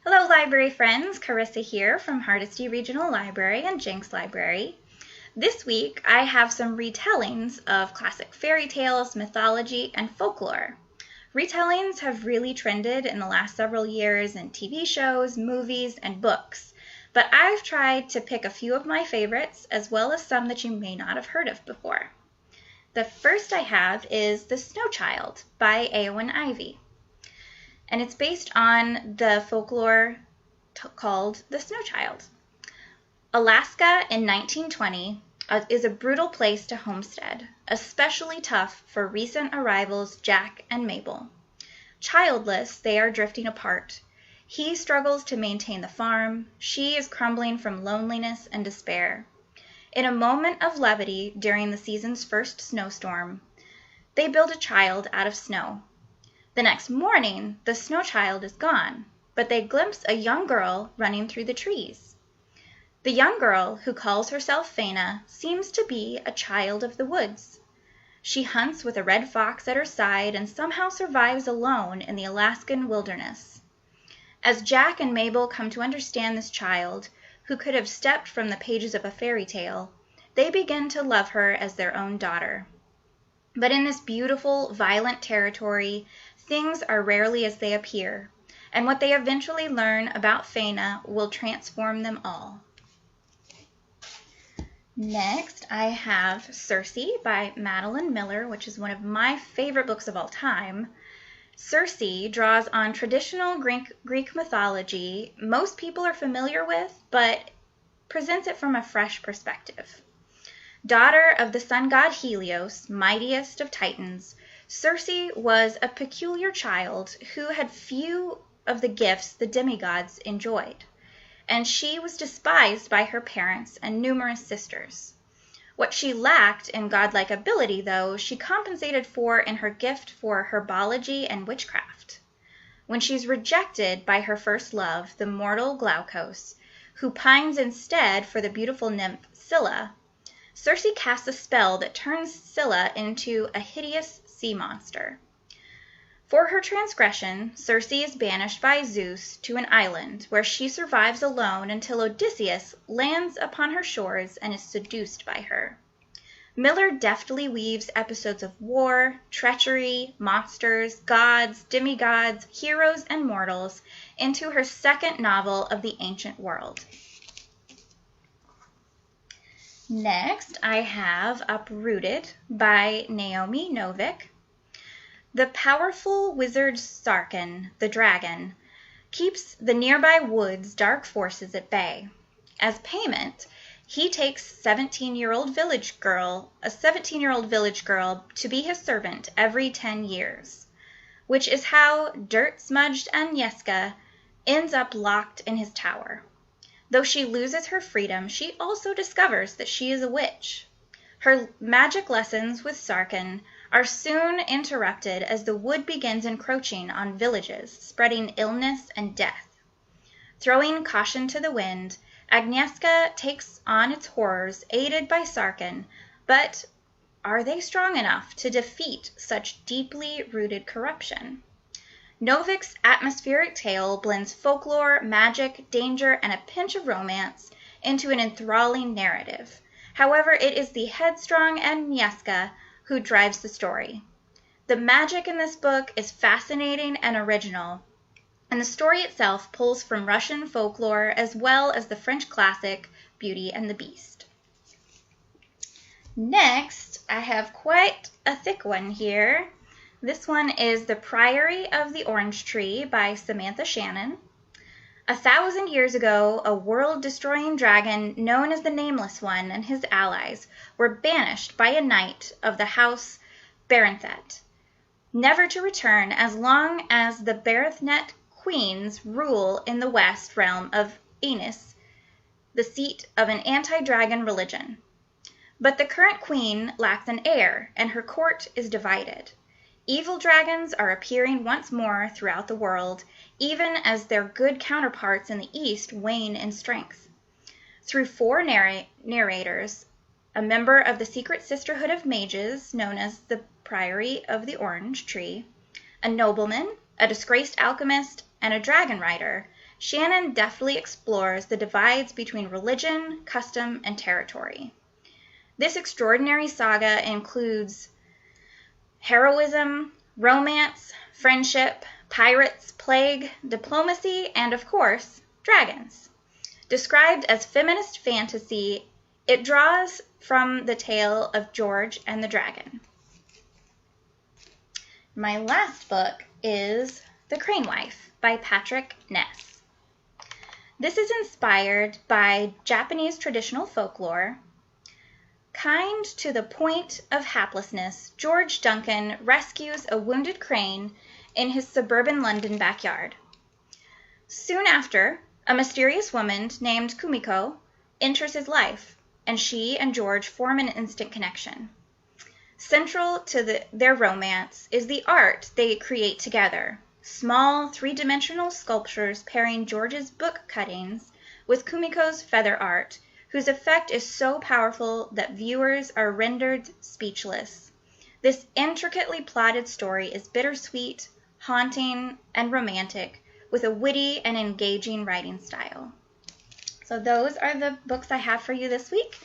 Hello, library friends. Carissa here from Hardesty Regional Library and Jenks Library. This week, I have some retellings of classic fairy tales, mythology, and folklore. Retellings have really trended in the last several years in TV shows, movies, and books, but I've tried to pick a few of my favorites as well as some that you may not have heard of before. The first I have is The Snow Child by Eowyn Ivey. And it's based on the folklore called The Snow Child. Alaska in 1920 is a brutal place to homestead, especially tough for recent arrivals Jack and Mabel. Childless, they are drifting apart. He struggles to maintain the farm. She is crumbling from loneliness and despair. In a moment of levity during the season's first snowstorm, they build a child out of snow. The next morning, the snow child is gone, but they glimpse a young girl running through the trees. The young girl, who calls herself Faina, seems to be a child of the woods. She hunts with a red fox at her side and somehow survives alone in the Alaskan wilderness. As Jack and Mabel come to understand this child, who could have stepped from the pages of a fairy tale, they begin to love her as their own daughter. But in this beautiful, violent territory, things are rarely as they appear, and what they eventually learn about Faina will transform them all. Next, I have Cersei by Madeline Miller, which is one of my favorite books of all time. Cersei draws on traditional Greek mythology most people are familiar with, but presents it from a fresh perspective. Daughter of the sun god Helios, mightiest of Titans, Cersei was a peculiar child who had few of the gifts the demigods enjoyed, and she was despised by her parents and numerous sisters. What she lacked in godlike ability, though, she compensated for in her gift for herbology and witchcraft. When she's rejected by her first love, the mortal Glaukos, who pines instead for the beautiful nymph Scylla, Cersei casts a spell that turns Scylla into a hideous sea monster. For her transgression, Cersei is banished by Zeus to an island where she survives alone until Odysseus lands upon her shores and is seduced by her. Miller deftly weaves episodes of war, treachery, monsters, gods, demigods, heroes, and mortals into her second novel of the ancient world. Next, I have Uprooted by Naomi Novik. The powerful wizard Sarkhan, the dragon, keeps the nearby woods' dark forces at bay. As payment, he takes a 17-year-old village girl to be his servant every 10 years, which is how dirt-smudged Agnieszka ends up locked in his tower. Though she loses her freedom, she also discovers that she is a witch. Her magic lessons with Sarkhan are soon interrupted as the wood begins encroaching on villages, spreading illness and death. Throwing caution to the wind, Agnieszka takes on its horrors, aided by Sarkhan, but are they strong enough to defeat such deeply rooted corruption? Novik's atmospheric tale blends folklore, magic, danger, and a pinch of romance into an enthralling narrative. However, it is the headstrong Agnieszka who drives the story. The magic in this book is fascinating and original, and the story itself pulls from Russian folklore as well as the French classic Beauty and the Beast. Next, I have quite a thick one here. This one is The Priory of the Orange Tree by Samantha Shannon. 1,000 years ago, a world-destroying dragon known as the Nameless One and his allies were banished by a knight of the house Berenthet, never to return as long as the Berenthet queens rule in the west realm of Enis, the seat of an anti-dragon religion. But the current queen lacks an heir, and her court is divided. Evil dragons are appearing once more throughout the world, even as their good counterparts in the East wane in strength. Through 4 narrators, a member of the secret sisterhood of mages known as the Priory of the Orange Tree, a nobleman, a disgraced alchemist, and a dragon rider, Shannon deftly explores the divides between religion, custom, and territory. This extraordinary saga includes heroism, romance, friendship, pirates, plague, diplomacy, and of course, dragons. Described as feminist fantasy, it draws from the tale of George and the Dragon. My last book is The Crane Wife by Patrick Ness. This is inspired by Japanese traditional folklore. Kind to the point of haplessness, George Duncan rescues a wounded crane in his suburban London backyard. Soon after, a mysterious woman named Kumiko enters his life, and she and George form an instant connection. Central to their romance is the art they create together, small three-dimensional sculptures pairing George's book cuttings with Kumiko's feather art, whose effect is so powerful that viewers are rendered speechless. This intricately plotted story is bittersweet, haunting, and romantic, with a witty and engaging writing style. So those are the books I have for you this week.